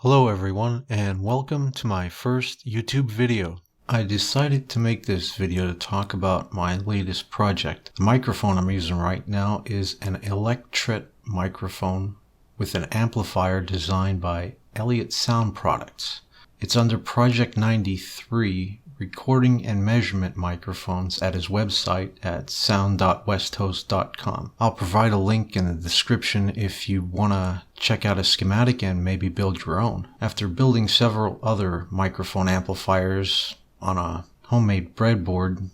Hello everyone, and welcome to my first YouTube video. I decided to make this video to talk about my latest project. The microphone I'm using right now is an electret microphone with an amplifier designed by Elliott Sound Products. It's under Project 93 recording and measurement microphones at his website at sound.westhost.com. I'll provide a link in the description if you want to check out a schematic and maybe build your own. After building several other microphone amplifiers on a homemade breadboard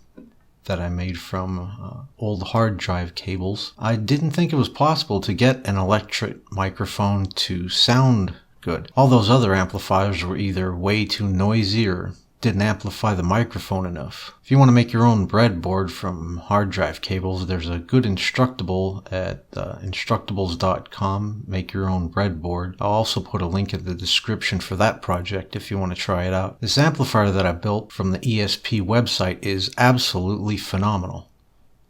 that I made from old hard drive cables, I didn't think it was possible to get an electret microphone to sound good. All those other amplifiers were either way too noisy or didn't amplify the microphone enough. If you want to make your own breadboard from hard drive cables, there's a good Instructable at instructables.com. Make your own breadboard. I'll also put a link in the description for that project if you want to try it out. This amplifier that I built from the ESP website is absolutely phenomenal.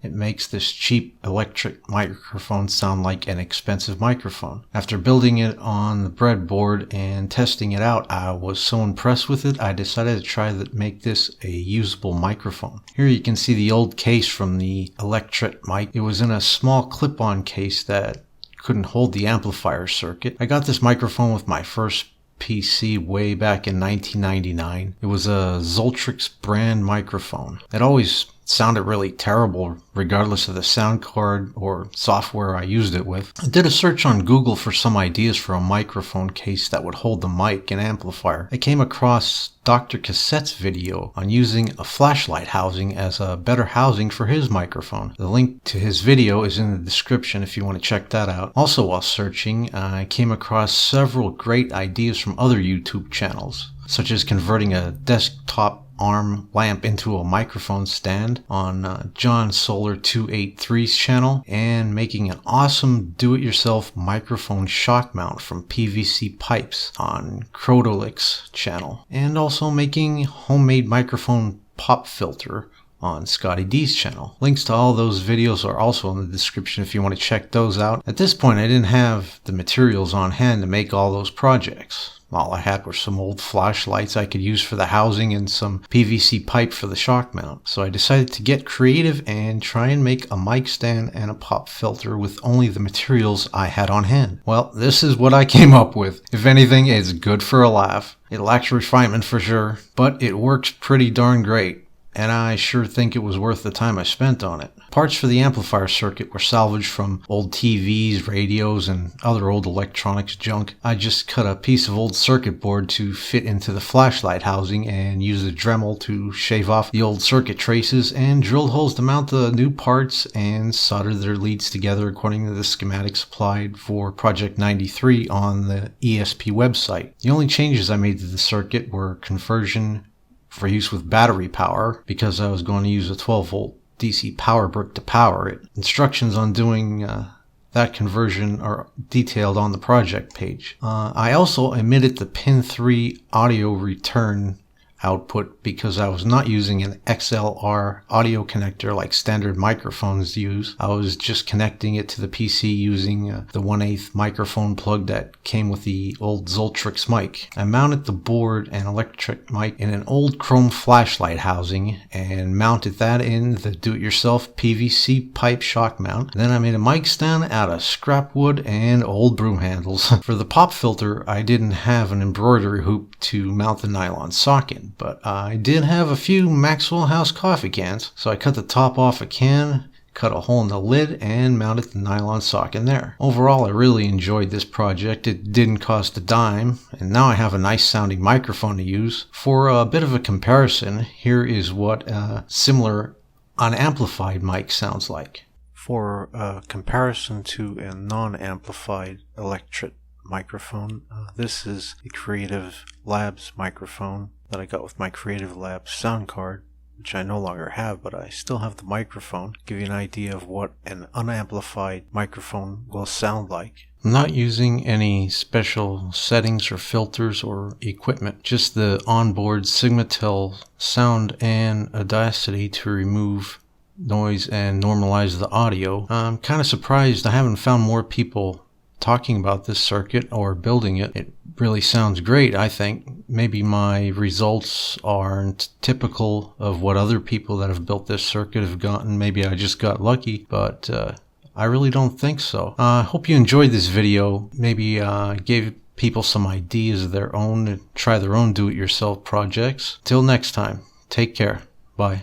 It makes this cheap electric microphone sound like an expensive microphone. After building it on the breadboard and testing it out, I was so impressed with it, I decided to try to make this a usable microphone. Here you can see the old case from the electret mic. It was in a small clip-on case that couldn't hold the amplifier circuit. I got this microphone with my first PC way back in 1999. It was a Zoltrix brand microphone. It always sounded really terrible regardless of the sound card or software I used it with. I did a search on Google for some ideas for a microphone case that would hold the mic and amplifier. I came across Dr. Cassette's video on using a flashlight housing as a better housing for his microphone. The link to his video is in the description if you want to check that out. Also, while searching, I came across several great ideas from other YouTube channels, such as converting a desktop arm lamp into a microphone stand on John Solar 283's channel, and making an awesome do-it-yourself microphone shock mount from PVC pipes on Crotolik's channel, and also making homemade microphone pop filter on Scotty D's channel. Links to all those videos are also in the description if you want to check those out. At this point, I didn't have the materials on hand to make all those projects. All I had were some old flashlights I could use for the housing and some PVC pipe for the shock mount. So I decided to get creative and try and make a mic stand and a pop filter with only the materials I had on hand. Well, this is what I came up with. If anything, it's good for a laugh. It lacks refinement for sure, but it works pretty darn great. And I sure think it was worth the time I spent on it. Parts for the amplifier circuit were salvaged from old TVs, radios, and other old electronics junk. I just cut a piece of old circuit board to fit into the flashlight housing and used a Dremel to shave off the old circuit traces and drilled holes to mount the new parts and soldered their leads together according to the schematic supplied for Project 93 on the ESP website. The only changes I made to the circuit were conversion for use with battery power, because I was going to use a 12-volt DC power brick to power it. Instructions on doing that conversion are detailed on the project page. I also omitted the pin 3 audio return output because I was not using an XLR audio connector like standard microphones use. I was just connecting it to the PC using the 1/8 microphone plug that came with the old Zoltrix mic. I mounted the board and electric mic in an old chrome flashlight housing and mounted that in the do-it-yourself PVC pipe shock mount. Then I made a mic stand out of scrap wood and old broom handles. For the pop filter, I didn't have an embroidery hoop to mount the nylon socket, but I did have a few Maxwell House coffee cans, so I cut the top off a can, cut a hole in the lid, and mounted the nylon sock in there. Overall, I really enjoyed this project. It didn't cost a dime, and now I have a nice sounding microphone to use. For a bit of a comparison, here is what a similar unamplified mic sounds like. For a comparison to a non-amplified electret microphone, this is the Creative Labs microphone that I got with my Creative Labs sound card, which I no longer have, but I still have the microphone. Give you an idea of what an unamplified microphone will sound like. I'm not using any special settings or filters or equipment, just the onboard Sigmatel sound and Audacity to remove noise and normalize the audio. I'm kind of surprised I haven't found more people talking about this circuit or building it. It really sounds great, I think. Maybe my results aren't typical of what other people that have built this circuit have gotten. Maybe I just got lucky, but I really don't think so. I hope you enjoyed this video. Maybe gave people some ideas of their own to try their own do-it-yourself projects. Till next time, take care.